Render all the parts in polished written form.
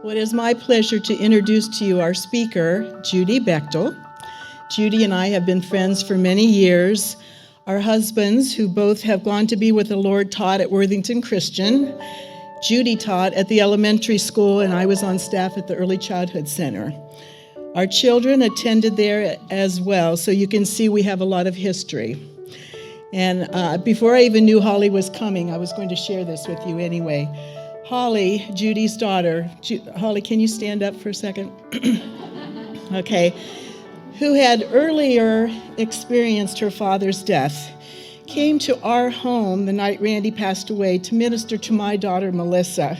Well, it is my pleasure to introduce to you our speaker, Judy Bechtel. Judy and I have been friends for many years. Our husbands, who both have gone to be with the Lord, taught at Worthington Christian. Judy taught at the elementary school, and I was on staff at the Early Childhood Center. Our children attended there as well, so you can see we have a lot of history. And before I even knew Holly was coming, I was going to share this with you anyway. Holly, Judy's daughter, Holly, can you stand up for a second? Okay. Who had earlier experienced her father's death, came to our home the night Randy passed away to minister to my daughter, Melissa.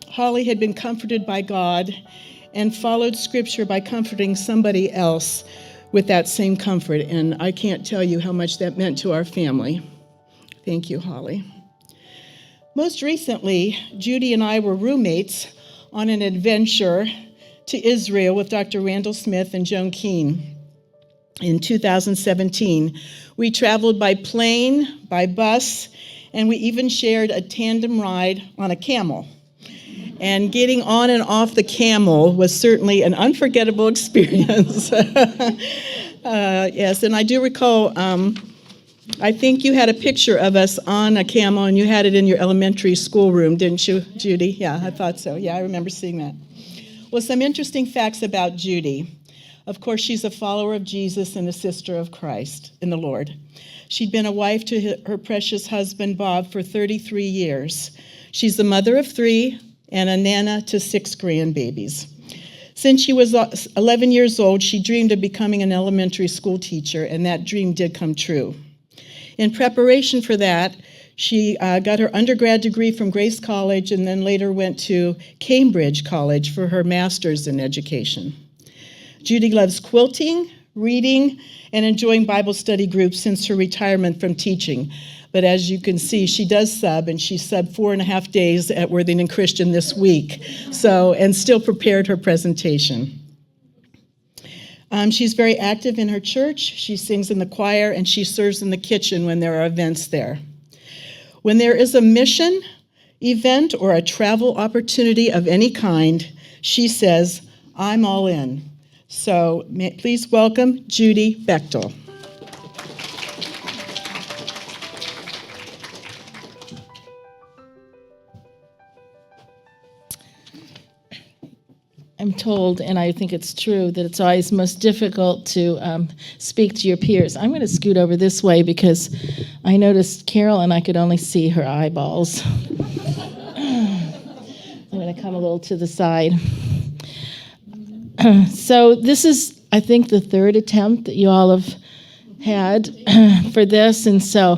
Holly had been comforted by God and followed Scripture by comforting somebody else with that same comfort, and I can't tell you how much that meant to our family. Thank you, Holly. Most recently, Judy and I were roommates on an adventure to Israel with Dr. Randall Smith and Joan Keene in 2017. We traveled by plane, by bus, and we even shared a tandem ride on a camel. And getting on and off the camel was certainly an unforgettable experience. Yes, and I do recall, I think you had a picture of us on a camel, and you had it in your elementary school room, didn't you, Judy? Yeah, I thought so. Yeah, I remember seeing that. Well, some interesting facts about Judy. Of course, she's a follower of Jesus and a sister of Christ in the Lord. She'd been a wife to her precious husband, Bob, for 33 years. She's the mother of 3 and a nana to 6 grandbabies. Since she was 11 years old, she dreamed of becoming an elementary school teacher, and that dream did come true. In preparation for that, she got her undergrad degree from Grace College and then later went to Cambridge College for her master's in education. Judy loves quilting, reading, and enjoying Bible study groups since her retirement from teaching. But as you can see, she does sub, and she subbed 4.5 days at Worthington Christian this week, and still prepared her presentation. She's very active in her church. She sings in the choir, and she serves in the kitchen when there are events there. When there is a mission, event, or a travel opportunity of any kind, she says, "I'm all in." So please welcome Judy Bechtel. I'm told, and I think it's true, that it's always most difficult to speak to your peers. I'm going to scoot over this way because I noticed Carol and I could only see her eyeballs. I'm going to come a little to the side. So this is, I think, the 3rd attempt that you all have had for this, and so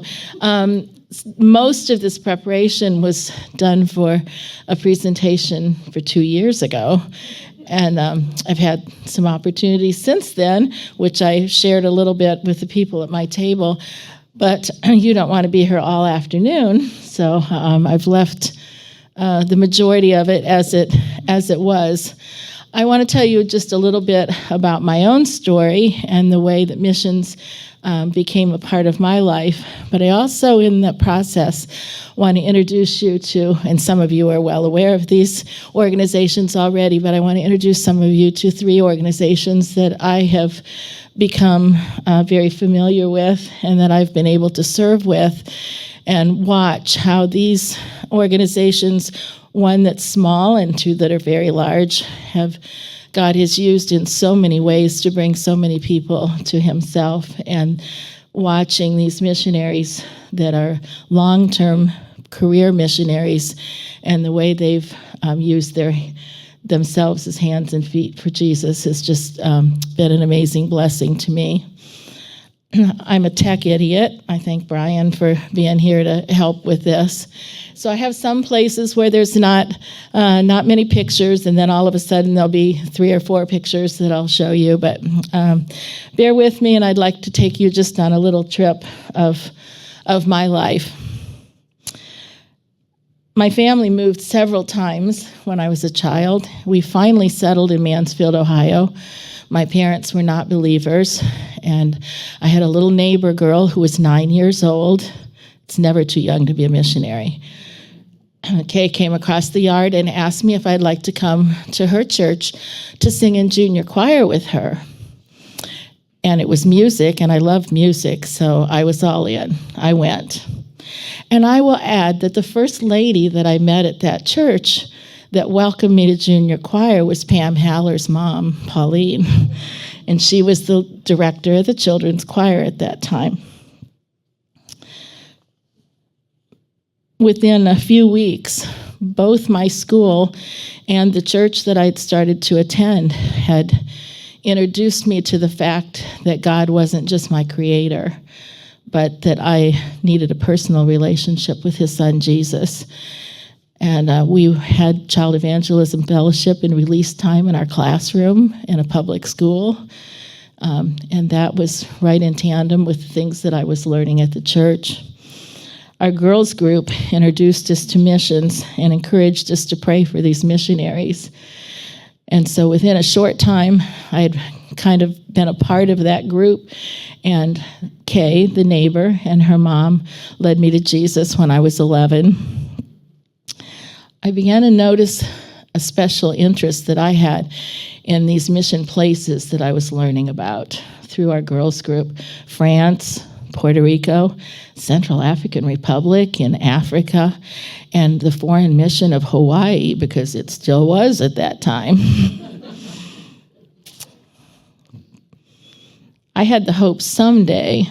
most of this preparation was done for a presentation for 2 years ago. And I've had some opportunities since then, which I shared a little bit with the people at my table. But you don't want to be here all afternoon, so I've left the majority of it as it was. I want to tell you just a little bit about my own story and the way that missions became a part of my life. But I also, in the process, want to introduce you to, and some of you are well aware of these organizations already, but I want to introduce some of you to 3 organizations that I have become very familiar with and that I've been able to serve with, and watch how these organizations, one that's small and 2 that are very large, God has used in so many ways to bring so many people to himself, and watching these missionaries that are long-term career missionaries and the way they've used themselves as hands and feet for Jesus has just been an amazing blessing to me. I'm a tech idiot. I thank Brian for being here to help with this. So I have some places where there's not many pictures, and then all of a sudden there'll be 3 or 4 pictures that I'll show you. But bear with me, and I'd like to take you just on a little trip of my life. My family moved several times when I was a child. We finally settled in Mansfield, Ohio. My parents were not believers, and I had a little neighbor girl who was 9 years old. It's never too young to be a missionary. Kay came across the yard and asked me if I'd like to come to her church to sing in junior choir with her. And it was music, and I love music, so I was all in. I went. And I will add that the first lady that I met at that church that welcomed me to junior choir was Pam Haller's mom, Pauline. And she was the director of the children's choir at that time. Within a few weeks, both my school and the church that I'd started to attend had introduced me to the fact that God wasn't just my creator, but that I needed a personal relationship with his son, Jesus. And we had child evangelism fellowship and release time in our classroom in a public school. And that was right in tandem with the things that I was learning at the church. Our girls group introduced us to missions and encouraged us to pray for these missionaries. And so within a short time, I had kind of been a part of that group. And Kay, the neighbor, and her mom led me to Jesus when I was 11. I began to notice a special interest that I had in these mission places that I was learning about through our girls group: France, Puerto Rico, Central African Republic, in Africa, and the foreign mission of Hawaii, because it still was at that time. I had the hope someday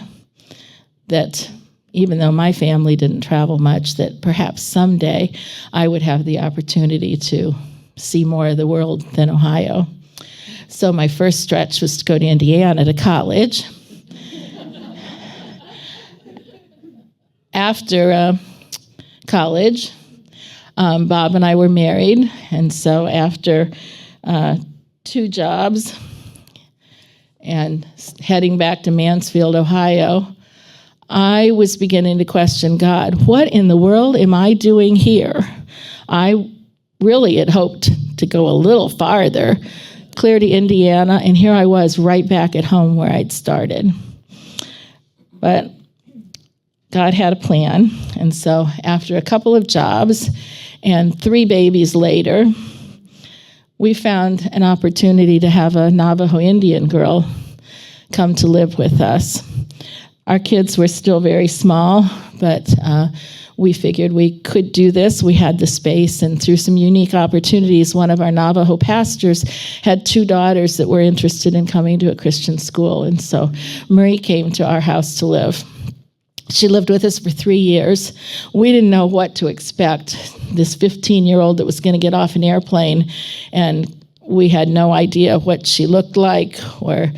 that, even though my family didn't travel much, that perhaps someday I would have the opportunity to see more of the world than Ohio. So my first stretch was to go to Indiana to college. After college, Bob and I were married, and so after 2 jobs and heading back to Mansfield, Ohio, I was beginning to question God. What in the world am I doing here? I really had hoped to go a little farther, clear to Indiana, and here I was right back at home where I'd started. But God had a plan, and so after a couple of jobs and 3 babies later, we found an opportunity to have a Navajo Indian girl come to live with us. Our kids were still very small, but we figured we could do this. We had the space, and through some unique opportunities, one of our Navajo pastors had 2 daughters that were interested in coming to a Christian school, and so Marie came to our house to live. She lived with us for 3 years. We didn't know what to expect. This 15-year-old that was going to get off an airplane, and we had no idea what she looked like or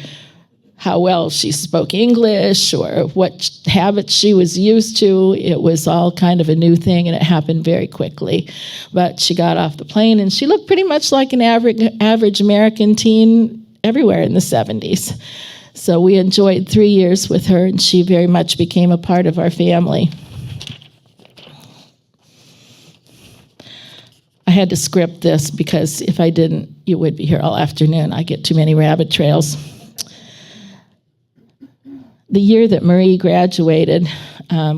how well she spoke English or what habits she was used to. It was all kind of a new thing, and it happened very quickly. But she got off the plane, and she looked pretty much like an average American teen everywhere in the 70s. So we enjoyed 3 years with her, and she very much became a part of our family. I had to script this because if I didn't, you would be here all afternoon. I get too many rabbit trails. The year that Marie graduated,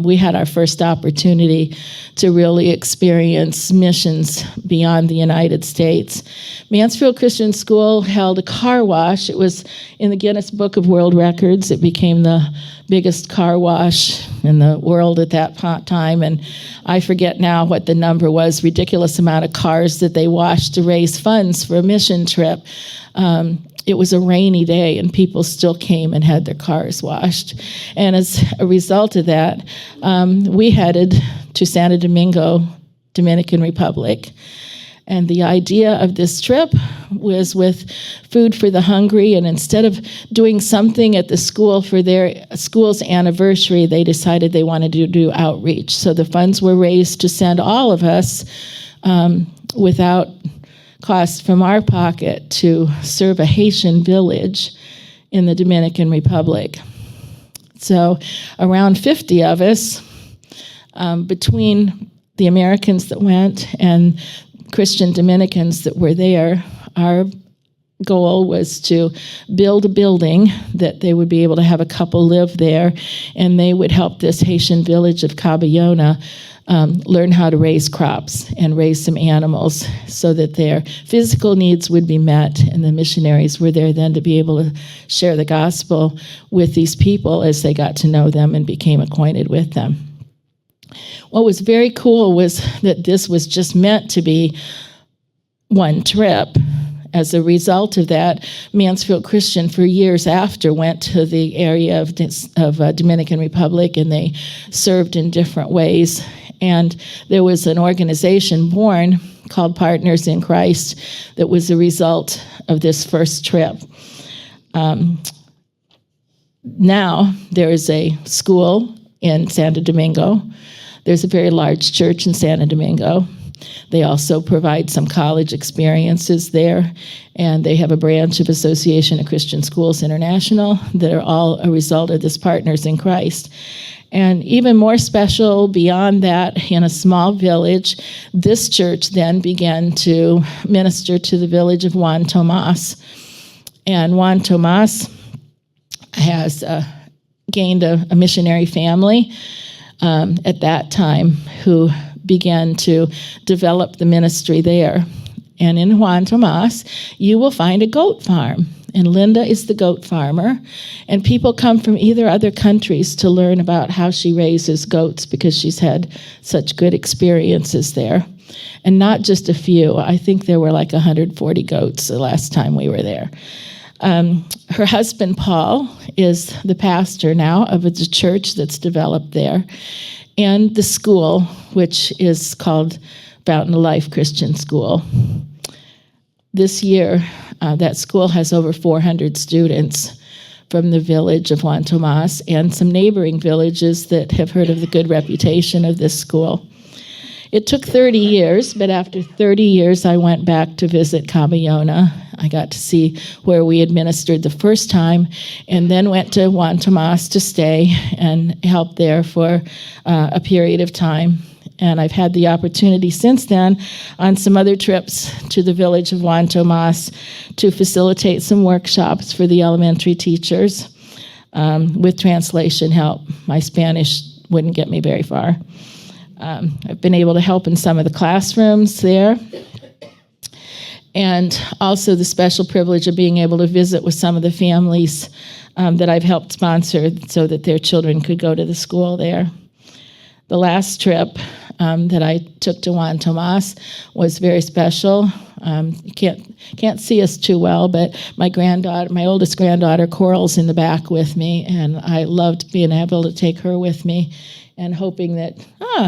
we had our first opportunity to really experience missions beyond the United States. Mansfield Christian School held a car wash. It was in the Guinness Book of World Records. It became the biggest car wash in the world at that time, and I forget now what the number was, ridiculous amount of cars that they washed to raise funds for a mission trip. It was a rainy day, and people still came and had their cars washed. And as a result of that, we headed to Santo Domingo, Dominican Republic. And the idea of this trip was with Food for the Hungry, and instead of doing something at the school for their school's anniversary, they decided they wanted to do outreach. So the funds were raised to send all of us without cost from our pocket to serve a Haitian village in the Dominican Republic. So around 50 of us, between the Americans that went and Christian Dominicans that were there, our goal was to build a building that they would be able to have a couple live there, and they would help this Haitian village of Caballona learn how to raise crops and raise some animals so that their physical needs would be met, and the missionaries were there then to be able to share the gospel with these people as they got to know them and became acquainted with them. What was very cool was that this was just meant to be one trip. As a result of that, Mansfield Christian for years after went to the area of Dominican Republic, and they served in different ways. And there was an organization born called Partners in Christ that was a result of this first trip. Now there is a school in Santo Domingo. There's a very large church in Santo Domingo. They also provide some college experiences there, and they have a branch of Association of Christian Schools International that are all a result of this Partners in Christ. And even more special beyond that, in a small village, this church then began to minister to the village of Juan Tomas. And Juan Tomas has gained a missionary family at that time who began to develop the ministry there. And in Juan Tomas, you will find a goat farm. And Linda is the goat farmer. And people come from either other countries to learn about how she raises goats because she's had such good experiences there. And not just a few. I think there were like 140 goats the last time we were there. Her husband, Paul, is the pastor now of the church that's developed there, and the school, which is called Fountain of Life Christian School. This year, that school has over 400 students from the village of Juan Tomas and some neighboring villages that have heard of the good reputation of this school. It took 30 years, but after 30 years, I went back to visit Caballona. I got to see where we administered the first time, and then went to Juan Tomas to stay and help there for a period of time. And I've had the opportunity since then on some other trips to the village of Juan Tomas to facilitate some workshops for the elementary teachers with translation help. My Spanish wouldn't get me very far. I've been able to help in some of the classrooms there, and also the special privilege of being able to visit with some of the families that I've helped sponsor so that their children could go to the school there. The last trip that I took to Juan Tomas was very special. You can't see us too well, but my oldest granddaughter, Coral's in the back with me, and I loved being able to take her with me and hoping that,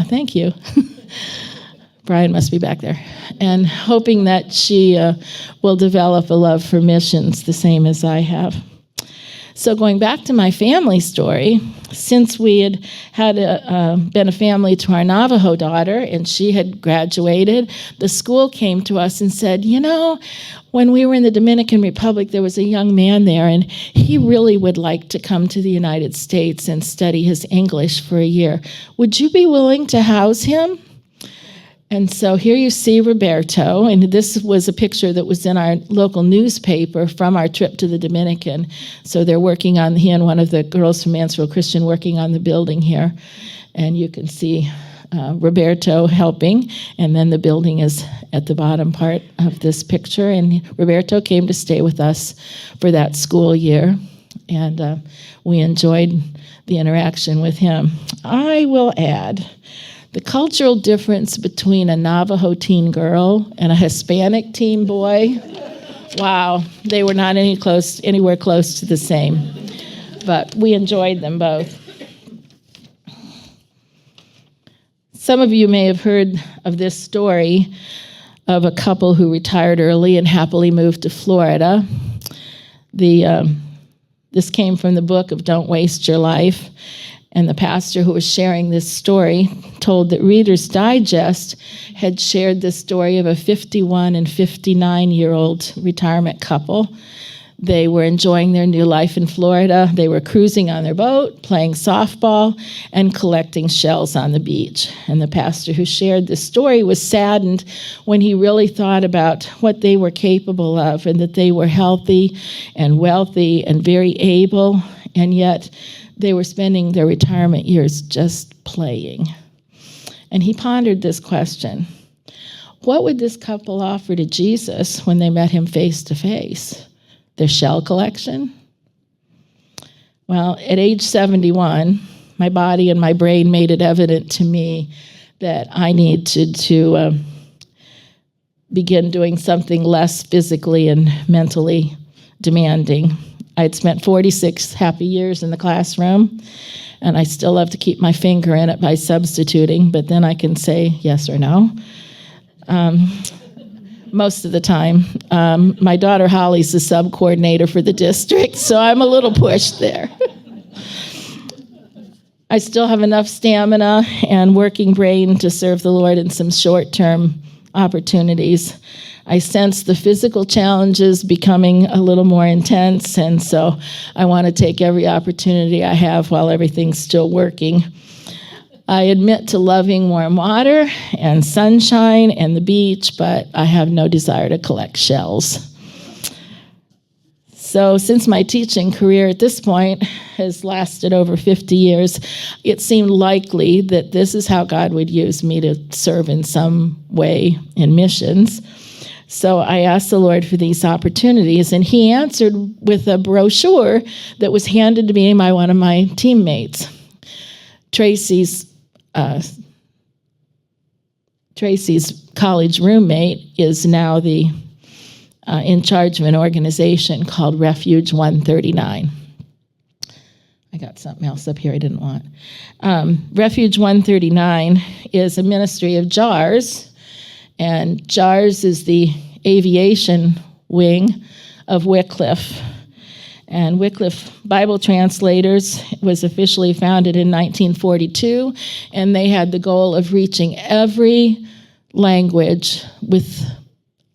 thank you. Brian must be back there. And hoping that she will develop a love for missions the same as I have. So going back to my family story, since we had been a family to our Navajo daughter and she had graduated, the school came to us and said, when we were in the Dominican Republic, there was a young man there, and he really would like to come to the United States and study his English for a year. Would you be willing to house him? And so here you see Roberto, and this was a picture that was in our local newspaper from our trip to the Dominican. So they're working on, he and one of the girls from Mansfield Christian working on the building here. And you can see Roberto helping, and then the building is at the bottom part of this picture. And Roberto came to stay with us for that school year, and we enjoyed the interaction with him. I will add, the cultural difference between a Navajo teen girl and a Hispanic teen boy, wow, they were not anywhere close to the same. But we enjoyed them both. Some of you may have heard of this story of a couple who retired early and happily moved to Florida. This came from the book of Don't Waste Your Life. And the pastor who was sharing this story told that Reader's Digest had shared this story of a 51 and 59-year-old retirement couple They were enjoying their new life in Florida. They were cruising on their boat, playing softball, and collecting shells on the beach. And the pastor who shared this story was saddened when he really thought about what they were capable of, and that they were healthy and wealthy and very able, and yet they were spending their retirement years just playing. And he pondered this question: what would this couple offer to Jesus when they met him face to face? Their shell collection? Well, at age 71, my body and my brain made it evident to me that I needed to begin doing something less physically and mentally demanding. I'd spent 46 happy years in the classroom, and I still love to keep my finger in it by substituting, but then I can say yes or no. Most of the time. My daughter Holly's the sub-coordinator for the district, so I'm a little pushed there. I still have enough stamina and working brain to serve the Lord in some short-term opportunities. I sense the physical challenges becoming a little more intense, and so I want to take every opportunity I have while everything's still working. I admit to loving warm water and sunshine and the beach, but I have no desire to collect shells. So since my teaching career at this point has lasted over 50 years, it seemed likely that this is how God would use me to serve in some way in missions. So I asked the Lord for these opportunities, and he answered with a brochure that was handed to me by one of my teammates. Tracy's college roommate is now in charge of an organization called Refuge 139. I got something else up here I didn't want. Refuge 139 is a ministry of JARS, and JARS is the aviation wing of Wycliffe. And Wycliffe Bible Translators was officially founded in 1942, and they had the goal of reaching every language with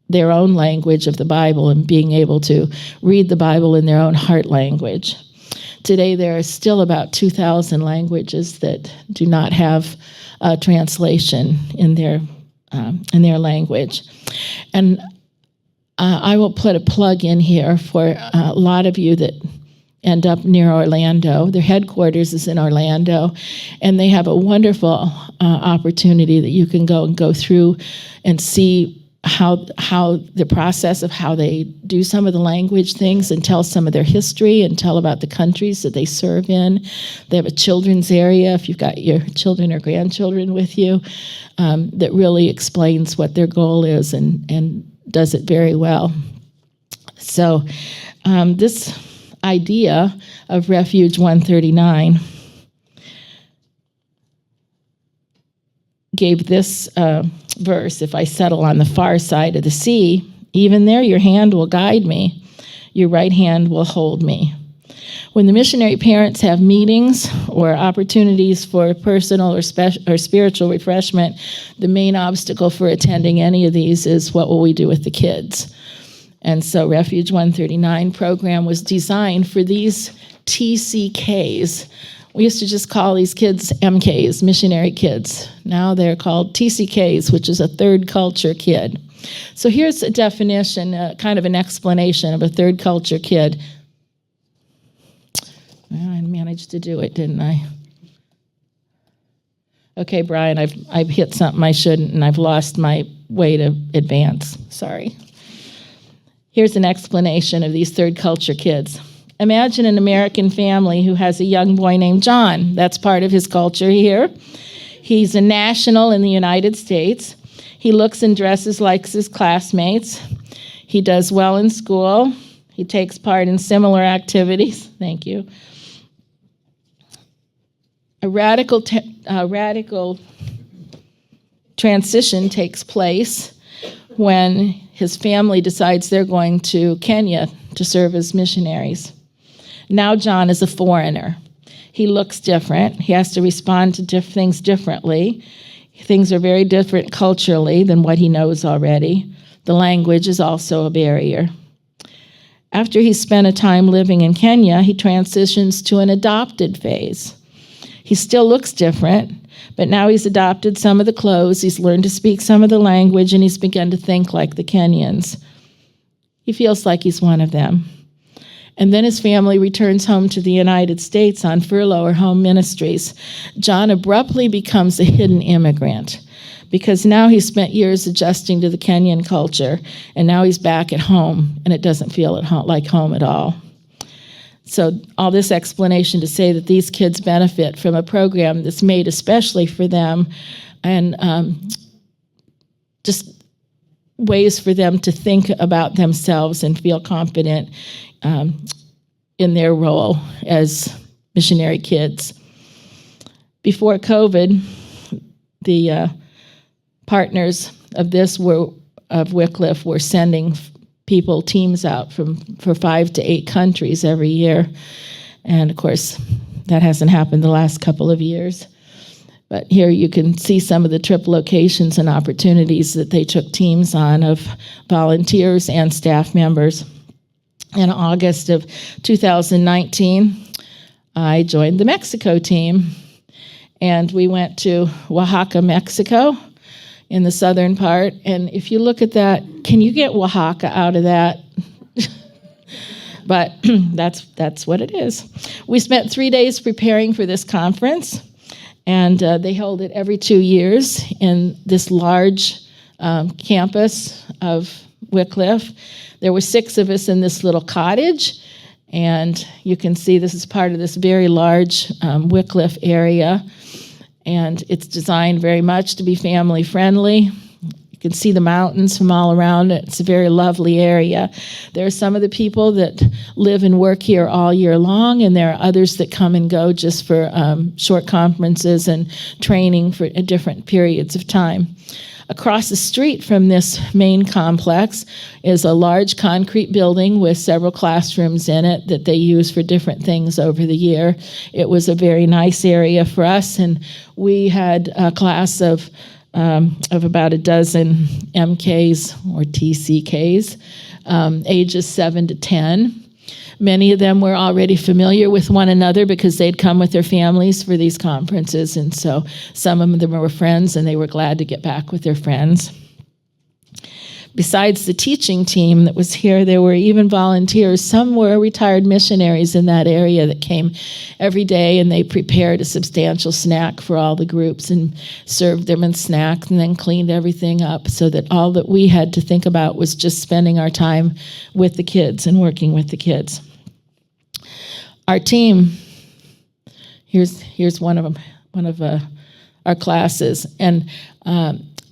their own language of the Bible and being able to read the Bible in their own heart language. Today, there are still about 2,000 languages that do not have a translation in their language. And I will put a plug in here for a lot of you that end up near Orlando. Their headquarters is in Orlando, and they have a wonderful opportunity that you can go through and see how the process of how they do some of the language things and tell some of their history and tell about the countries that they serve in. They have a children's area, if you've got your children or grandchildren with you, that really explains what their goal is and does it very well. So this idea of Refuge 139 gave this verse: if I settle on the far side of the sea, even there your hand will guide me, your right hand will hold me. When the missionary parents have meetings or opportunities for personal or spiritual refreshment, the main obstacle for attending any of these is what will we do with the kids? And so Refuge 139 program was designed for these TCKs. We used to just call these kids MKs, missionary kids. Now they're called TCKs, which is a third culture kid. So here's a definition, kind of an explanation of a third culture kid. Well, I managed to do it, didn't I? Okay, Brian, I've hit something I shouldn't, and I've lost my way to advance. Sorry. Here's an explanation of these third culture kids. Imagine an American family who has a young boy named John. That's part of his culture here. He's a national in the United States. He looks and dresses like his classmates. He does well in school. He takes part in similar activities. Thank you. A radical transition takes place when his family decides they're going to Kenya to serve as missionaries. Now John is a foreigner. He looks different. He has to respond to things differently. Things are very different culturally than what he knows already. The language is also a barrier. After he spent a time living in Kenya, he transitions to an adopted phase. He still looks different, but now he's adopted some of the clothes, he's learned to speak some of the language, and he's begun to think like the Kenyans. He feels like he's one of them. And then his family returns home to the United States on furlough or home ministries. John abruptly becomes a hidden immigrant because now he's spent years adjusting to the Kenyan culture, and now he's back at home, and it doesn't feel like home at all. So all this explanation to say that these kids benefit from a program that's made especially for them, and just ways for them to think about themselves and feel confident in their role as missionary kids. Before COVID, the partners of Wycliffe were sending teams out for 5 to 8 countries every year. And of course, that hasn't happened the last couple of years. But here you can see some of the trip locations and opportunities that they took teams on of volunteers and staff members. In August of 2019, I joined the Mexico team, and we went to Oaxaca, Mexico, in the southern part. And if you look at that, can you get Oaxaca out of that? But that's what it is. We spent 3 days preparing for this conference, and they hold it every 2 years in this large campus of Wycliffe. There were 6 of us in this little cottage, and you can see this is part of this very large Wycliffe area. And it's designed very much to be family friendly. You can see the mountains from all around it. It's a very lovely area. There are some of the people that live and work here all year long, and there are others that come and go just for short conferences and training for different periods of time. Across the street from this main complex is a large concrete building with several classrooms in it that they use for different things over the year. It was a very nice area for us, and we had a class of about a dozen MKs or TCKs, ages 7 to 10. Many of them were already familiar with one another because they'd come with their families for these conferences, and so some of them were friends, and they were glad to get back with their friends. Besides the teaching team that was here, there were even volunteers. Some were retired missionaries in that area that came every day, and they prepared a substantial snack for all the groups and served them in snacks and then cleaned everything up so that all that we had to think about was just spending our time with the kids and working with the kids. Our team, here's one of our classes, and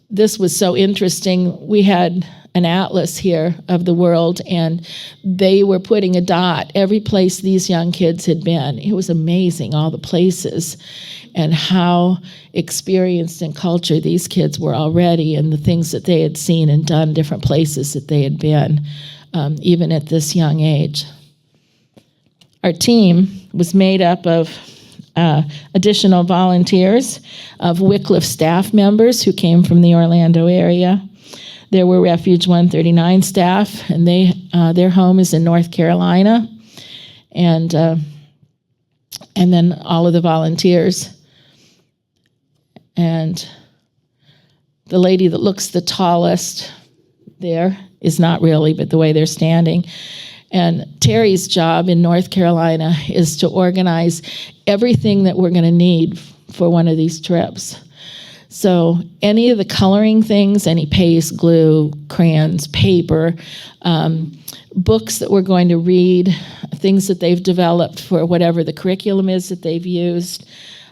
this was so interesting. We had an atlas here of the world, and they were putting a dot every place these young kids had been. It was amazing, all the places, and how experienced in culture these kids were already, and the things that they had seen and done, different places that they had been, even at this young age. Our team was made up of additional volunteers, of Wycliffe staff members who came from the Orlando area. There were Refuge 139 staff, and their home is in North Carolina, and then all of the volunteers. And the lady that looks the tallest there is not really, but the way they're standing. And Terry's job in North Carolina is to organize everything that we're going to need for one of these trips. So any of the coloring things, any paste, glue, crayons, paper, books that we're going to read, things that they've developed for whatever the curriculum is that they've used,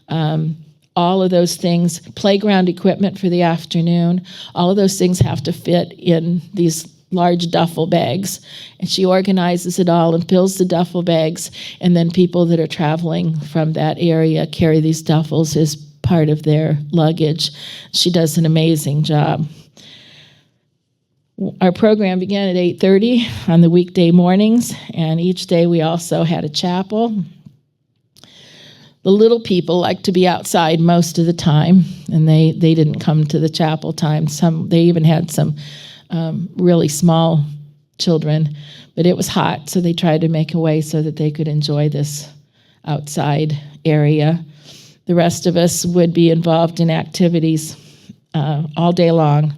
all of those things, playground equipment for the afternoon, all of those things have to fit in these large duffel bags, and she organizes it all and fills the duffel bags, and then people that are traveling from that area carry these duffels as part of their luggage. She does an amazing job. Our program began at 8:30 on the weekday mornings, and each day we also had a chapel. The little people like to be outside most of the time, and they didn't come to the chapel time. They even had some really small children, but it was hot, so they tried to make a way so that they could enjoy this outside area. The rest of us would be involved in activities all day long.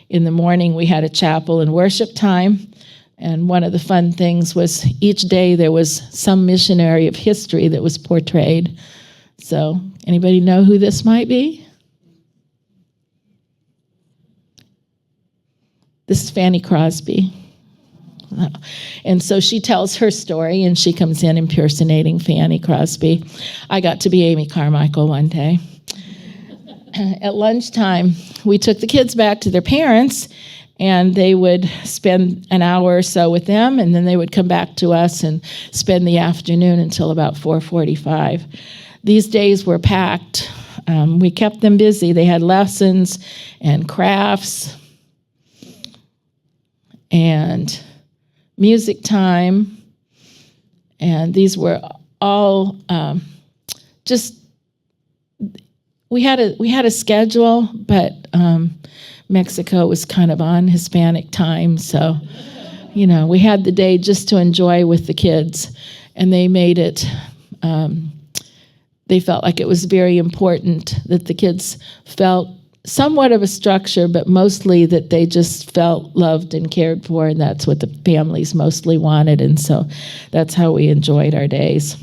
In the morning, we had a chapel and worship time, and one of the fun things was each day there was some missionary of history that was portrayed. So, anybody know who this might be? This is Fanny Crosby. And so she tells her story, and she comes in impersonating Fanny Crosby. I got to be Amy Carmichael one day. At lunchtime, we took the kids back to their parents, and they would spend an hour or so with them, and then they would come back to us and spend the afternoon until about 4:45. These days were packed. We kept them busy. They had lessons and crafts and music time, and these were all we had a schedule, but Mexico was kind of on Hispanic time, so we had the day just to enjoy with the kids, and they made it. They felt like it was very important that the kids felt somewhat of a structure, but mostly that they just felt loved and cared for, and that's what the families mostly wanted, and so that's how we enjoyed our days.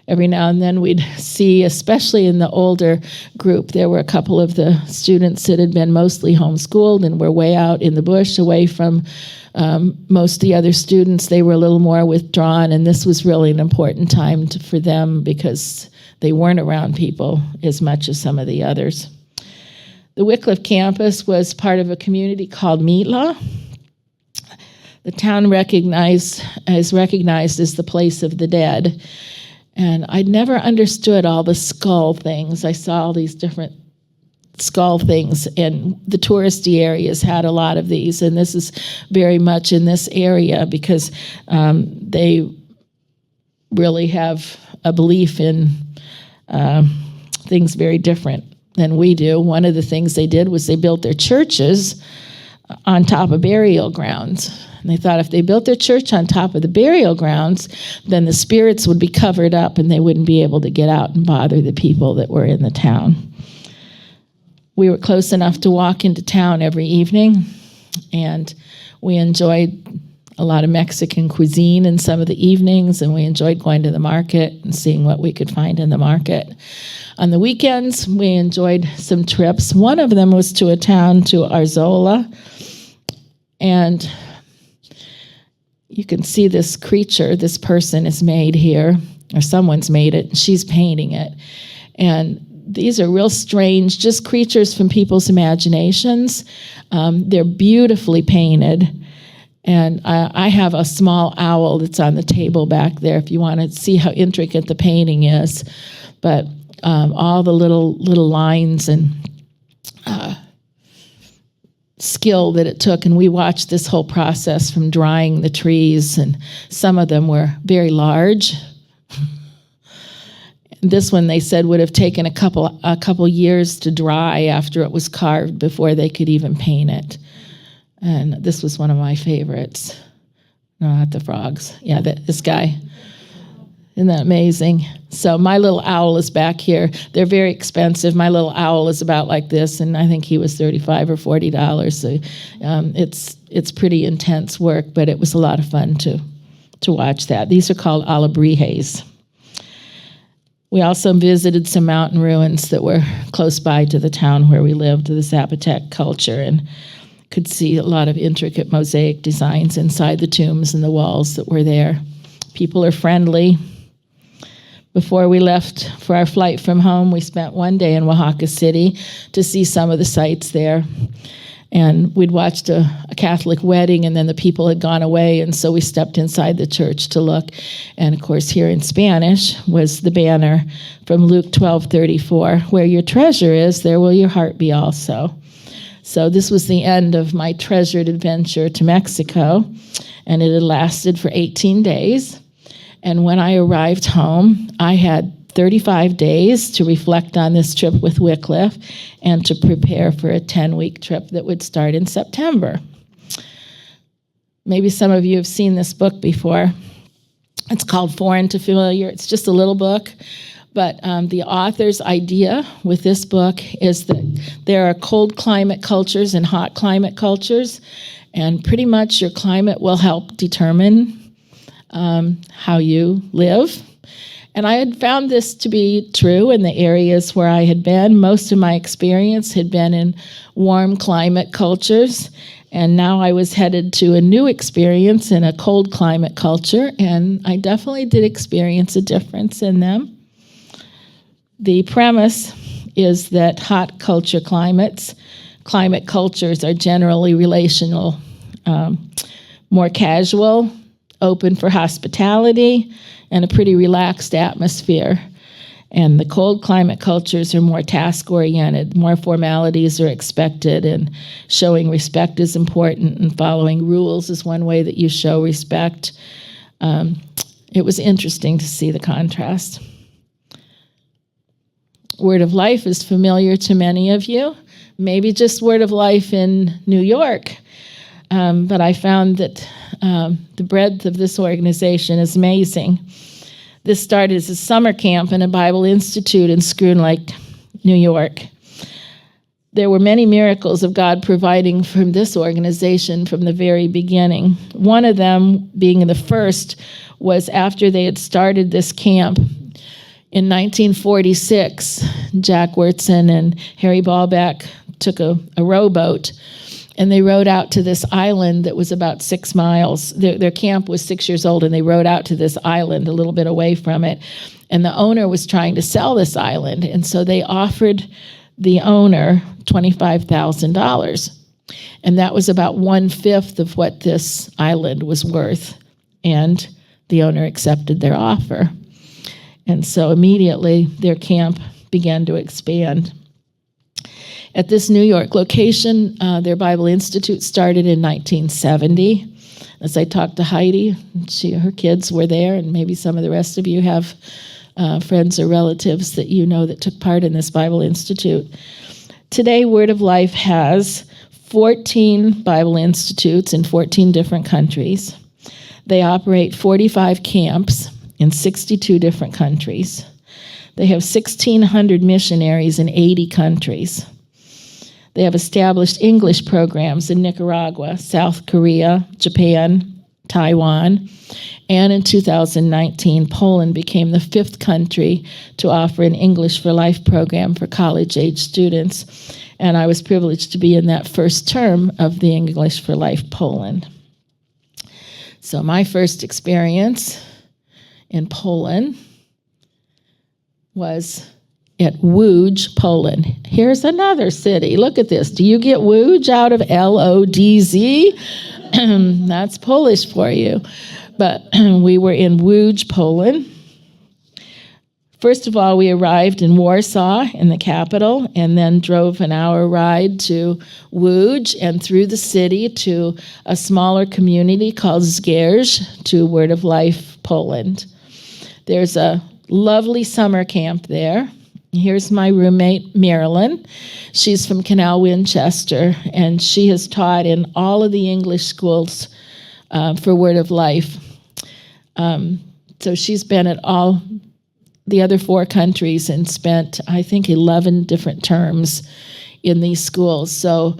Every now and then we'd see, especially in the older group, there were a couple of the students that had been mostly homeschooled and were way out in the bush away from most of the other students. They were a little more withdrawn, and this was really an important time for them because they weren't around people as much as some of the others. The Wycliffe campus was part of a community called Mitla. The town is recognized as the place of the dead. And I'd never understood all the skull things. I saw all these different skull things, and the touristy areas had a lot of these. And this is very much in this area because they really have a belief in things very different than we do. One of the things they did was they built their churches on top of burial grounds. And they thought if they built their church on top of the burial grounds, then the spirits would be covered up and they wouldn't be able to get out and bother the people that were in the town. We were close enough to walk into town every evening, and we enjoyed a lot of Mexican cuisine in some of the evenings, and we enjoyed going to the market and seeing what we could find in the market. On the weekends, we enjoyed some trips. One of them was to a town to Arzola, and you can see this creature this person has made here, or someone's made it, and she's painting it. And these are real strange, just creatures from people's imaginations. They're beautifully painted. And I have a small owl that's on the table back there if you want to see how intricate the painting is. But all the little lines and skill that it took, and we watched this whole process from drying the trees, and some of them were very large. This one, they said, would have taken a couple years to dry after it was carved before they could even paint it. And this was one of my favorites. No, not the frogs. Yeah, this guy. Isn't that amazing? So my little owl is back here. They're very expensive. My little owl is about like this, and I think he was $35 or $40. So it's pretty intense work, but it was a lot of fun to watch that. These are called Alebrijes. We also visited some mountain ruins that were close by to the town where we lived, the Zapotec culture, and could see a lot of intricate mosaic designs inside the tombs and the walls that were there. People are friendly. Before we left for our flight from home, we spent one day in Oaxaca City to see some of the sights there. And we'd watched a Catholic wedding, and then the people had gone away, and so we stepped inside the church to look. And of course, here in Spanish was the banner from Luke 12:34, where your treasure is, there will your heart be also. So this was the end of my treasured adventure to Mexico, and it had lasted for 18 days. And when I arrived home, I had 35 days to reflect on this trip with Wycliffe and to prepare for a 10-week trip that would start in September. Maybe some of you have seen this book before. It's called Foreign to Familiar. It's just a little book. But the author's idea with this book is that there are cold climate cultures and hot climate cultures, and pretty much your climate will help determine how you live. And I had found this to be true in the areas where I had been. Most of my experience had been in warm climate cultures, and now I was headed to a new experience in a cold climate culture, and I definitely did experience a difference in them. The premise is that hot culture climate cultures are generally relational, more casual, open for hospitality, and a pretty relaxed atmosphere. And the cold climate cultures are more task-oriented, more formalities are expected, and showing respect is important, and following rules is one way that you show respect. It was interesting to see the contrast. Word of Life is familiar to many of you, maybe just Word of Life in New York. But I found that the breadth of this organization is amazing. This started as a summer camp in a Bible Institute in Schroon Lake, New York. There were many miracles of God providing from this organization from the very beginning. One of them, being the first, was after they had started this camp in 1946. Jack Wurtson and Harry Ballback took a rowboat, and they rowed out to this island that was about 6 miles. Their camp was 6 years old, and they rowed out to this island a little bit away from it. And the owner was trying to sell this island, and so they offered the owner $25,000. And that was about 1/5 of what this island was worth. And the owner accepted their offer. And so immediately their camp began to expand. At this New York location, their Bible Institute started in 1970. As I talked to Heidi, her kids were there, and maybe some of the rest of you have friends or relatives that you know that took part in this Bible Institute. Today, Word of Life has 14 Bible Institutes in 14 different countries. They operate 45 camps in 62 different countries. They have 1,600 missionaries in 80 countries. They have established English programs in Nicaragua, South Korea, Japan, Taiwan, and in 2019, Poland became the 5th country to offer an English for Life program for college-age students, and I was privileged to be in that first term of the English for Life Poland. So my first experience in Poland was at Łódź, Poland. Here's another city. Look at this. Do you get Łódź out of L-O-D-Z? That's Polish for you. But we were in Łódź, Poland. First of all, we arrived in Warsaw, in the capital, and then drove an hour ride to Łódź and through the city to a smaller community called Zgierz, to Word of Life, Poland. There's a lovely summer camp there. Here's my roommate, Marilyn. She's from Canal Winchester, and she has taught in all of the English schools for Word of Life. So she's been at all the other 4 countries and spent, I think, 11 different terms in these schools. So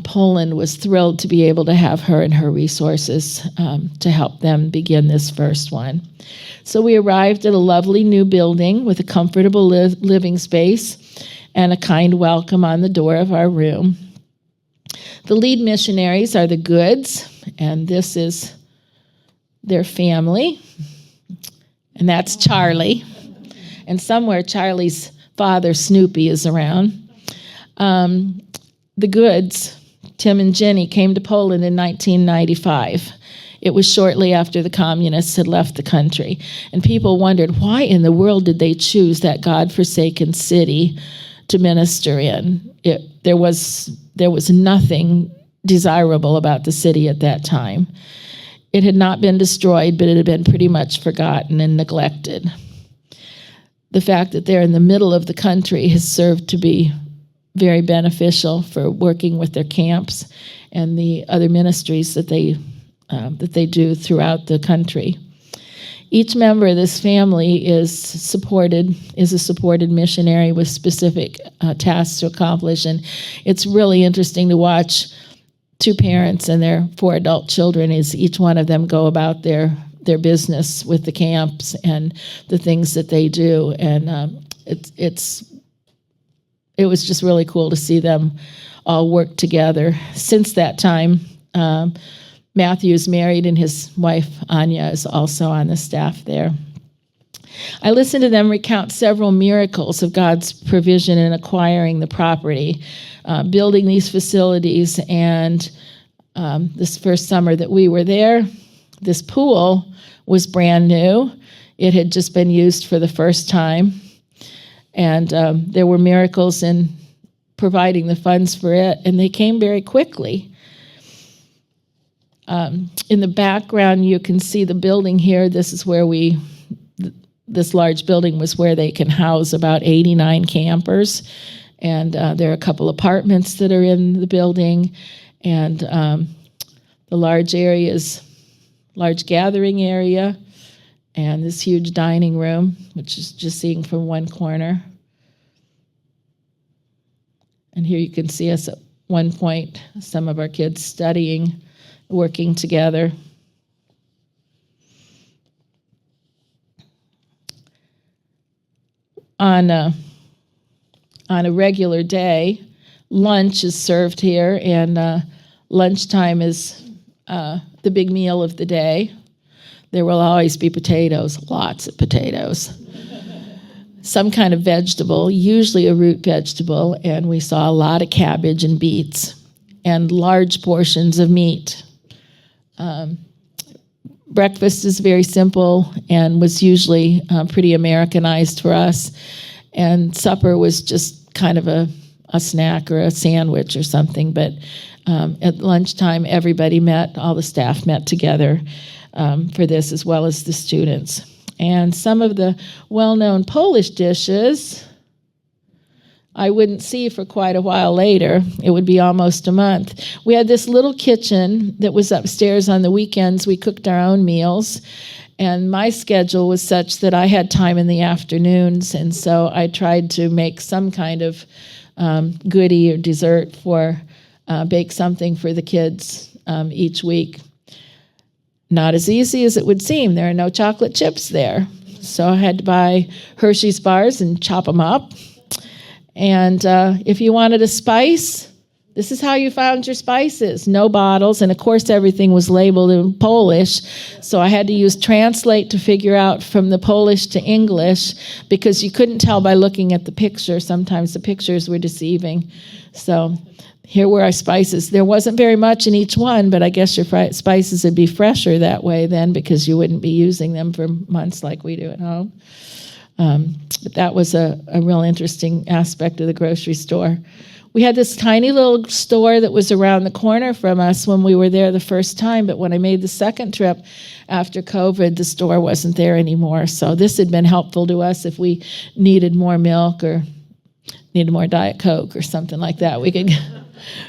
Poland was thrilled to be able to have her and her resources to help them begin this first one. So we arrived at a lovely new building with a comfortable living space and a kind welcome on the door of our room. The lead missionaries are the Goods, and this is their family, and that's Charlie. And somewhere Charlie's father, Snoopy, is around. The Goods, Tim and Jenny, came to Poland in 1995. It was shortly after the communists had left the country. And people wondered, why in the world did they choose that God-forsaken city to minister in? There was nothing desirable about the city at that time. It had not been destroyed, but it had been pretty much forgotten and neglected. The fact that they're in the middle of the country has served to be very beneficial for working with their camps and the other ministries that they that they do throughout the country. Each member of this family is a supported missionary with specific tasks to accomplish, and it's really interesting to watch two parents and their 4 adult children as each one of them go about their business with the camps and the things that they do, and it was just really cool to see them all work together. Since that time, Matthew is married, and his wife, Anya, is also on the staff there. I listened to them recount several miracles of God's provision in acquiring the property, building these facilities, and this first summer that we were there, this pool was brand new. It had just been used for the first time, and there were miracles in providing the funds for it, and they came very quickly. In the background, you can see the building here. This is where this large building was where they can house about 89 campers. And there are a couple apartments that are in the building. And the large gathering area, and this huge dining room, which is just seeing from one corner. And here you can see us at one point, some of our kids studying, working together. On a regular day, lunch is served here, and lunchtime is the big meal of the day. There will always be potatoes, lots of potatoes. Some kind of vegetable, usually a root vegetable, and we saw a lot of cabbage and beets, and large portions of meat. Breakfast is very simple and was usually pretty Americanized for us, and supper was just kind of a snack or a sandwich or something, but at lunchtime everybody met, all the staff met together for this, as well as the students. And some of the well-known Polish dishes I wouldn't see for quite a while later. It would be almost a month. We had this little kitchen that was upstairs. On the weekends. We cooked our own meals, and my schedule was such that I had time in the afternoons, and so I tried to make some kind of goodie or dessert bake something for the kids each week. Not as easy as it would seem. There are no chocolate chips there. So I had to buy Hershey's bars and chop them up. And if you wanted a spice, this is how you found your spices. No bottles, and of course everything was labeled in Polish, so I had to use Translate to figure out from the Polish to English, because you couldn't tell by looking at the picture. Sometimes the pictures were deceiving. So here were our spices. There wasn't very much in each one, but I guess your spices would be fresher that way then, because you wouldn't be using them for months like we do at home. But that was a real interesting aspect of the grocery store. We had this tiny little store that was around the corner from us when we were there the first time, but when I made the second trip after COVID, the store wasn't there anymore. So this had been helpful to us if we needed more milk or needed more Diet Coke or something like that. We could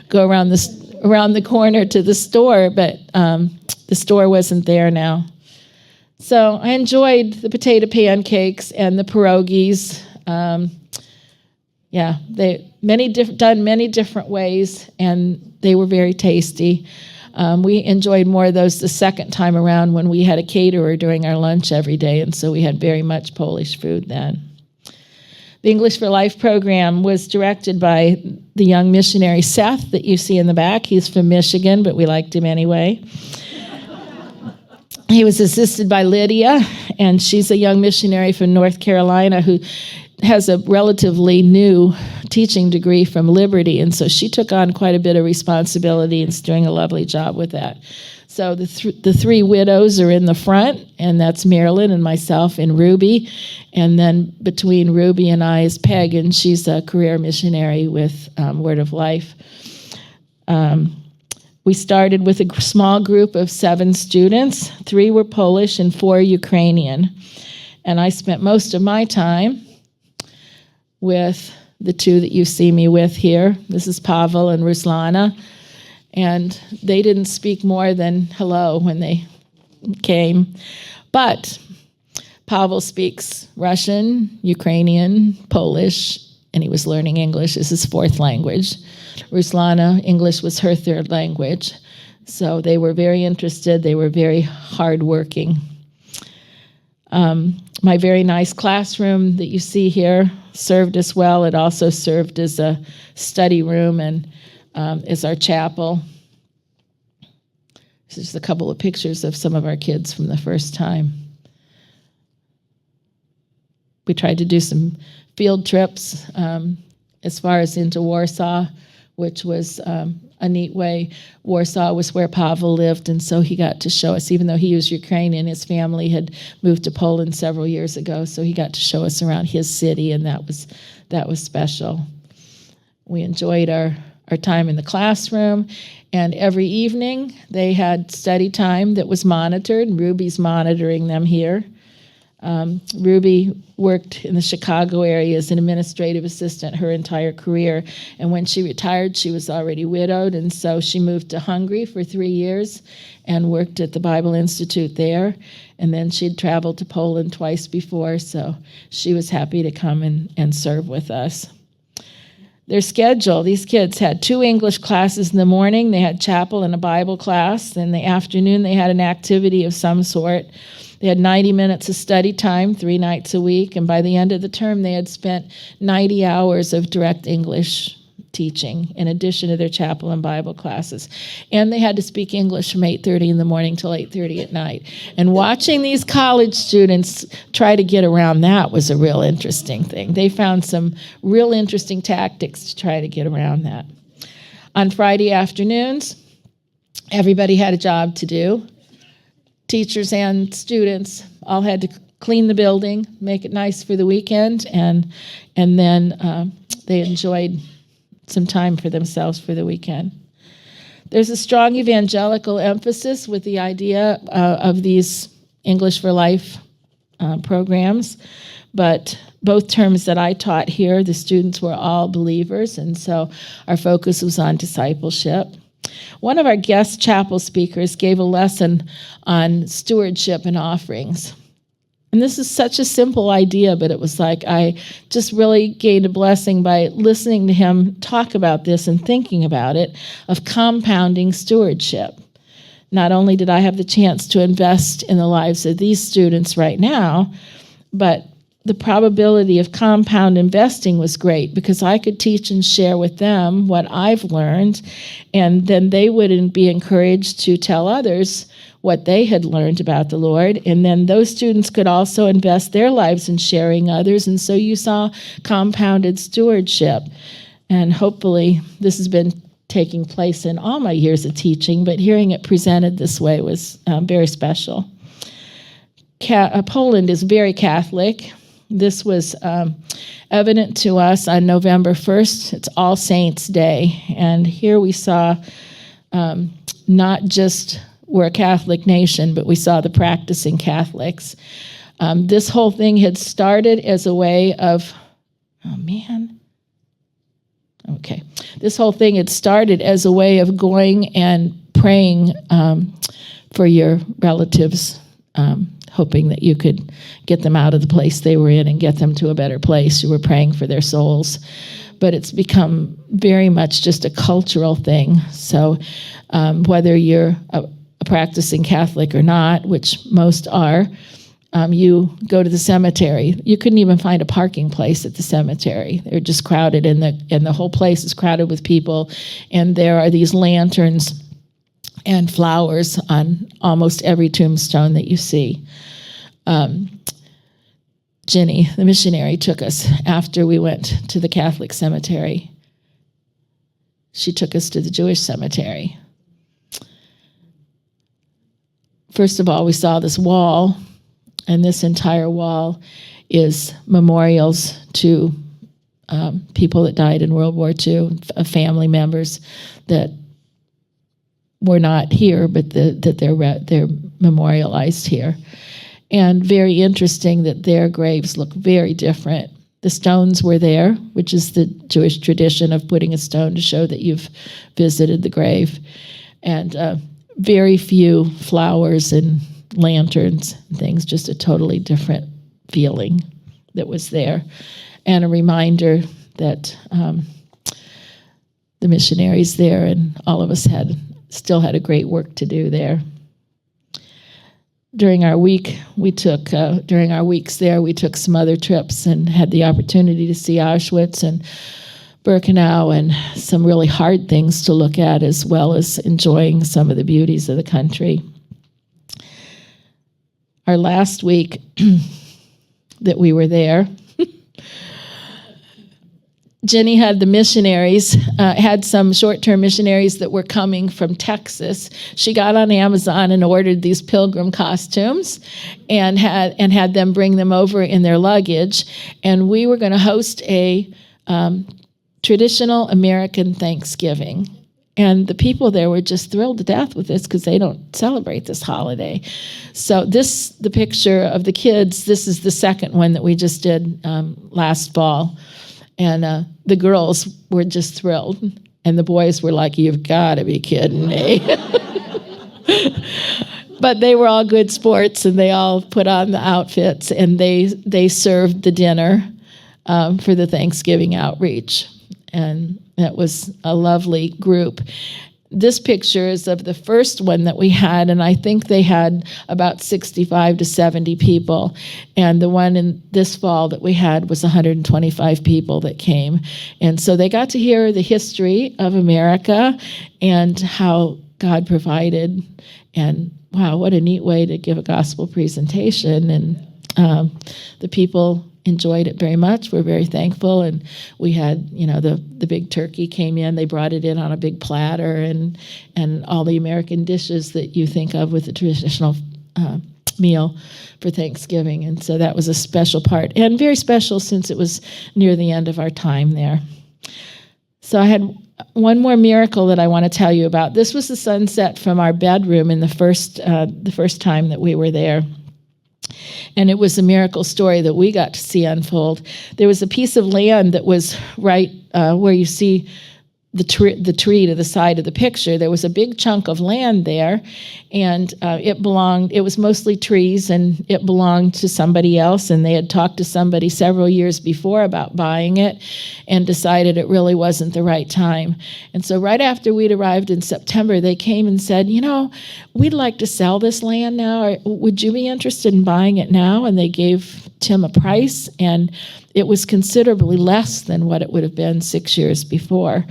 go around the corner to the store, but the store wasn't there now. So I enjoyed the potato pancakes and the pierogies. Done many different ways, and they were very tasty. We enjoyed more of those the second time around when we had a caterer during our lunch every day, and so we had very much Polish food then. The English for Life program was directed by the young missionary Seth that you see in the back. He's from Michigan, but we liked him anyway. He was assisted by Lydia, and she's a young missionary from North Carolina who has a relatively new teaching degree from Liberty, and so she took on quite a bit of responsibility and is doing a lovely job with that. So the three widows are in the front, and that's Marilyn and myself and Ruby, and then between Ruby and I is Peg, and she's a career missionary with Word of Life. We started with a small group of 7 students. 3 were Polish and 4 Ukrainian. And I spent most of my time with the 2 that you see me with here. This is Pavel and Ruslana. and they didn't speak more than hello when they came. But Pavel speaks Russian, Ukrainian, Polish, and he was learning English as his fourth language. Ruslana, English was her third language. So they were very interested. They were very hardworking. My very nice classroom that you see here served us well. It also served as a study room and as our chapel. This is a couple of pictures of some of our kids from the first time. We tried to do some field trips as far as into Warsaw, which was a neat way. Warsaw was where Pavel lived, and so he got to show us, even though he was Ukrainian, his family had moved to Poland several years ago, so he got to show us around his city, and that was special. We enjoyed our time in the classroom, and every evening they had study time that was monitored. Ruby's monitoring them here. Ruby worked in the Chicago area as an administrative assistant her entire career, and when she retired, she was already widowed, and so she moved to Hungary for 3 years and worked at the Bible Institute there, and then she'd traveled to Poland twice before, so she was happy to come and serve with us. Their schedule, these kids had 2 English classes in the morning. They had chapel and a Bible class. In the afternoon, they had an activity of some sort. They had 90 minutes of study time 3 nights a week, and by the end of the term, they had spent 90 hours of direct English teaching in addition to their chapel and Bible classes. And they had to speak English from 8:30 in the morning till 8:30 at night. And watching these college students try to get around that was a real interesting thing. They found some real interesting tactics to try to get around that. On Friday afternoons, everybody had a job to do. Teachers and students all had to clean the building, make it nice for the weekend, and then they enjoyed some time for themselves for the weekend. There's a strong evangelical emphasis with the idea of these English for Life programs, but both terms that I taught here, the students were all believers, and so our focus was on discipleship. One of our guest chapel speakers gave a lesson on stewardship and offerings. And this is such a simple idea, but it was like I just really gained a blessing by listening to him talk about this and thinking about it, of compounding stewardship. Not only did I have the chance to invest in the lives of these students right now, but the probability of compound investing was great because I could teach and share with them what I've learned, and then they would be encouraged to tell others what they had learned about the Lord, and then those students could also invest their lives in sharing others, and so you saw compounded stewardship. And hopefully this has been taking place in all my years of teaching, but hearing it presented this way was very special. Poland is very Catholic. This was evident to us on November 1st. It's All Saints' Day. And here we saw not just we're a Catholic nation, but we saw the practicing Catholics. This whole thing had started as a way of, This whole thing had started as a way of going and praying for your relatives, hoping that you could get them out of the place they were in and get them to a better place. You were praying for their souls. But it's become very much just a cultural thing. So whether you're a practicing Catholic or not, which most are, you go to the cemetery. You couldn't even find a parking place at the cemetery. They're just crowded, and the whole place is crowded with people. And there are these lanterns and flowers on almost every tombstone that you see. Ginny, the missionary, took us after we went to the Catholic cemetery. She took us to the Jewish cemetery. First of all, we saw this wall, and this entire wall is memorials to people that died in World War II, family members that were not here, but that they're memorialized here. And very interesting that their graves look very different The stones were there, which is the Jewish tradition of putting a stone to show that you've visited the grave. And very few flowers and lanterns and things, just a totally different feeling that was there. And a reminder that the missionaries there and all of us still had a great work to do there. During our weeks there, we took some other trips and had the opportunity to see Auschwitz and Birkenau and some really hard things to look at, as well as enjoying some of the beauties of the country. Our last week that we were there, Jenny had the missionaries, had some short-term missionaries that were coming from Texas. She got on Amazon and ordered these pilgrim costumes and had them bring them over in their luggage. And we were going to host a traditional American Thanksgiving. And the people there were just thrilled to death with this because they don't celebrate this holiday. So the picture of the kids, this is the second one that we just did last fall. And the girls were just thrilled. And the boys were like, "You've got to be kidding me." But they were all good sports, and they all put on the outfits, and they served the dinner for the Thanksgiving outreach. And it was a lovely group. This picture is of the first one that we had, and I think they had about 65 to 70 people. And the one in this fall that we had was 125 people that came. And so they got to hear the history of America and how God provided. And wow, what a neat way to give a gospel presentation. And the people enjoyed it very much. We're very thankful. And we had, the big turkey came in. They brought it in on a big platter and all the American dishes that you think of with the traditional meal for Thanksgiving. And so that was a special part, and very special since it was near the end of our time there. So I had one more miracle that I want to tell you about. This was the sunset from our bedroom in the first time that we were there. And it was a miracle story that we got to see unfold. There was a piece of land that was right where you see the tree to the side of the picture. There was a big chunk of land there, and it was mostly trees, and it belonged to somebody else, and they had talked to somebody several years before about buying it and decided it really wasn't the right time. And so right after we'd arrived in September, they came and said, we'd like to sell this land now. Would you be interested in buying it now? And they gave Tim a price, and it was considerably less than what it would have been 6 years before.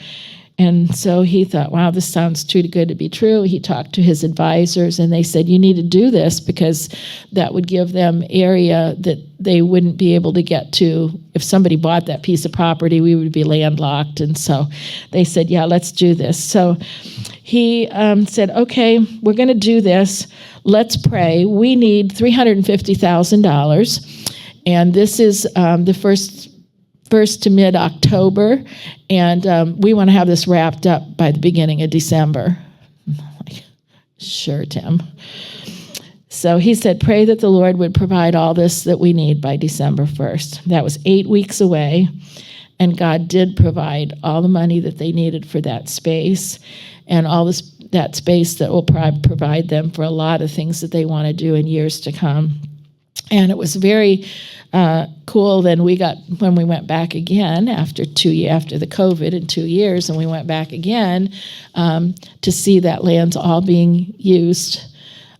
And so he thought, wow, this sounds too good to be true. He talked to his advisors, and they said, you need to do this because that would give them area that they wouldn't be able to get to. If somebody bought that piece of property, we would be landlocked. And so they said, yeah, let's do this. So he said, okay, we're going to do this. Let's pray. We need $350,000. And this is the first to mid-October, and we want to have this wrapped up by the beginning of December. I'm like, sure, Tim. So he said, pray that the Lord would provide all this that we need by December 1st. That was 8 weeks away, and God did provide all the money that they needed for that space, and all that space that will provide them for a lot of things that they want to do in years to come. And it was very cool. Then when we went back again after the COVID in 2 years, and we went back again to see that land's all being used.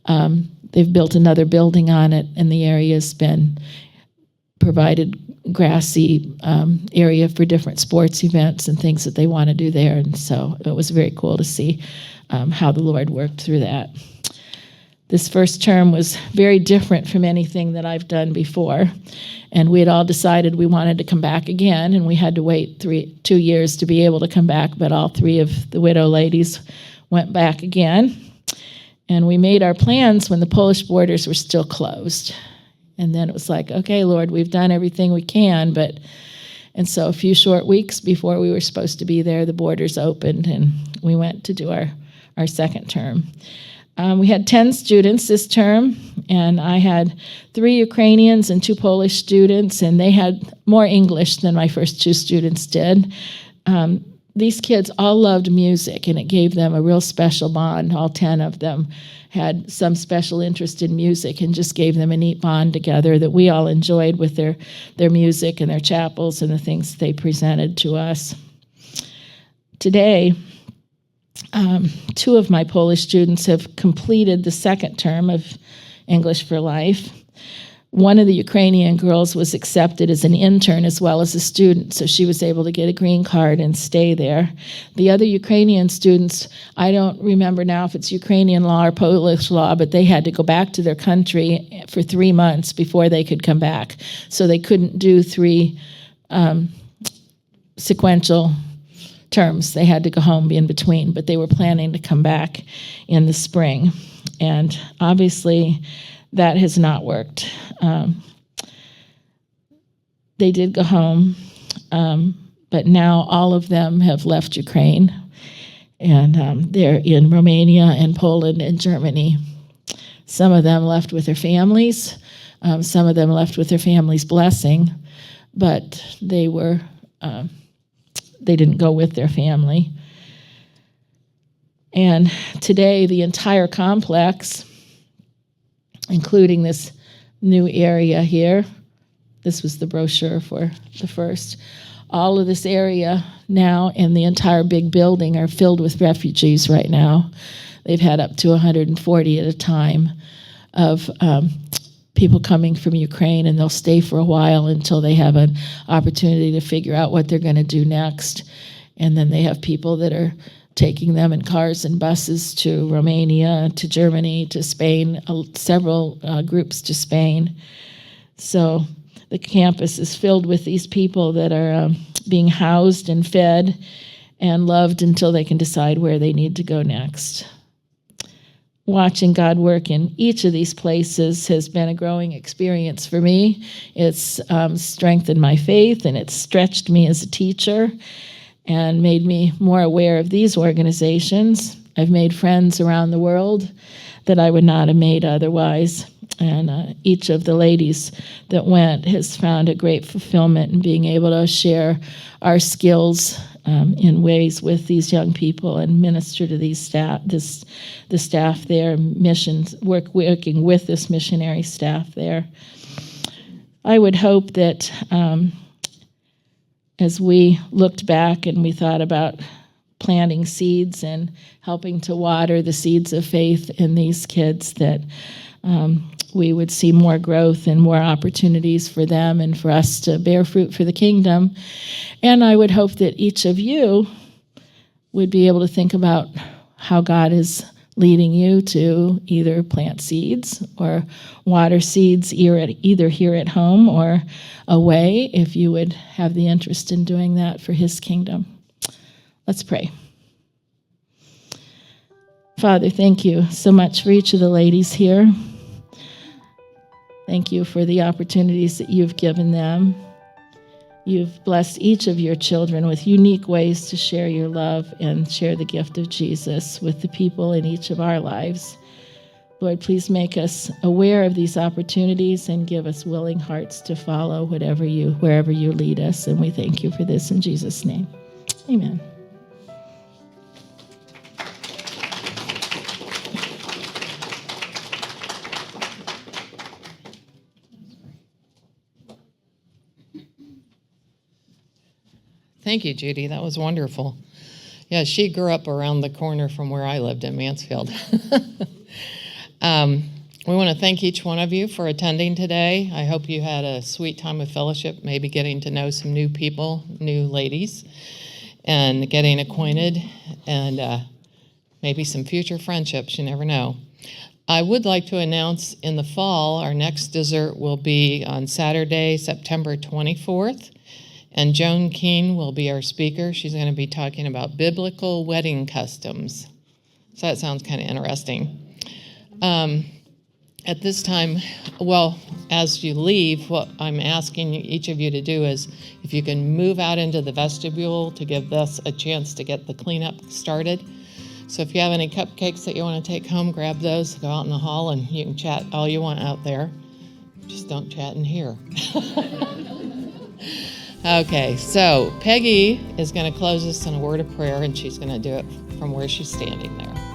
They've built another building on it, and the area's been provided grassy area for different sports events and things that they want to do there. And so it was very cool to see how the Lord worked through that. This first term was very different from anything that I've done before. And we had all decided we wanted to come back again, and we had to wait 2 years to be able to come back, but all three of the widow ladies went back again. And we made our plans when the Polish borders were still closed. And then it was like, okay, Lord, we've done everything we can, and so a few short weeks before we were supposed to be there, the borders opened, and we went to do our second term. We had 10 students this term, and I had 3 Ukrainians and 2 Polish students, and they had more English than my first 2 students did. These kids all loved music, and it gave them a real special bond. All 10 of them had some special interest in music and just gave them a neat bond together that we all enjoyed with their music and their chapels and the things they presented to us. Today, 2 of my Polish students have completed the 2nd term of English for Life. One of the Ukrainian girls was accepted as an intern as well as a student, so she was able to get a green card and stay there. The other Ukrainian students, I don't remember now if it's Ukrainian law or Polish law, but they had to go back to their country for 3 months before they could come back. So they couldn't do 3 sequential terms. They had to go home in between, but they were planning to come back in the spring. And obviously, that has not worked. They did go home, but now all of them have left Ukraine, and they're in Romania and Poland and Germany. Some of them left with their families. Some of them left with their family's blessing, but they didn't go with their family. And today, the entire complex, including this new area here. This was the brochure for the first. All of this area now and the entire big building are filled with refugees right now. They've had up to 140 at a time of people coming from Ukraine, and they'll stay for a while until they have an opportunity to figure out what they're going to do next. And then they have people that are taking them in cars and buses to Romania, to Germany, to Spain, several groups to Spain. So the campus is filled with these people that are being housed and fed and loved until they can decide where they need to go next. Watching God work in each of these places has been a growing experience for me. It's strengthened my faith, and it's stretched me as a teacher and made me more aware of these organizations. I've made friends around the world that I would not have made otherwise. And each of the ladies that went has found a great fulfillment in being able to share our skills in ways with these young people and minister to these the staff there, missions, working with this missionary staff there. I would hope that as we looked back and we thought about planting seeds and helping to water the seeds of faith in these kids, that we would see more growth and more opportunities for them and for us to bear fruit for the kingdom. And I would hope that each of you would be able to think about how God is leading you to either plant seeds or water seeds, either here at home or away, if you would have the interest in doing that for his kingdom. Let's pray. Father, thank you so much for each of the ladies here. Thank you for the opportunities that you've given them. You've blessed each of your children with unique ways to share your love and share the gift of Jesus with the people in each of our lives. Lord, please make us aware of these opportunities and give us willing hearts to follow wherever you lead us. And we thank you for this in Jesus' name. Amen. Thank you, Judy. That was wonderful. Yeah, she grew up around the corner from where I lived in Mansfield. We want to thank each one of you for attending today. I hope you had a sweet time of fellowship, maybe getting to know some new people, new ladies, and getting acquainted, and maybe some future friendships. You never know. I would like to announce in the fall, our next dessert will be on Saturday, September 24th. And Joan Keene will be our speaker. She's going to be talking about biblical wedding customs. So that sounds kind of interesting. At this time, well, as you leave, what I'm asking each of you to do is, if you can move out into the vestibule to give us a chance to get the cleanup started. So if you have any cupcakes that you want to take home, grab those, go out in the hall, and you can chat all you want out there. Just don't chat in here. Okay, so Peggy is going to close us in a word of prayer, and she's going to do it from where she's standing there.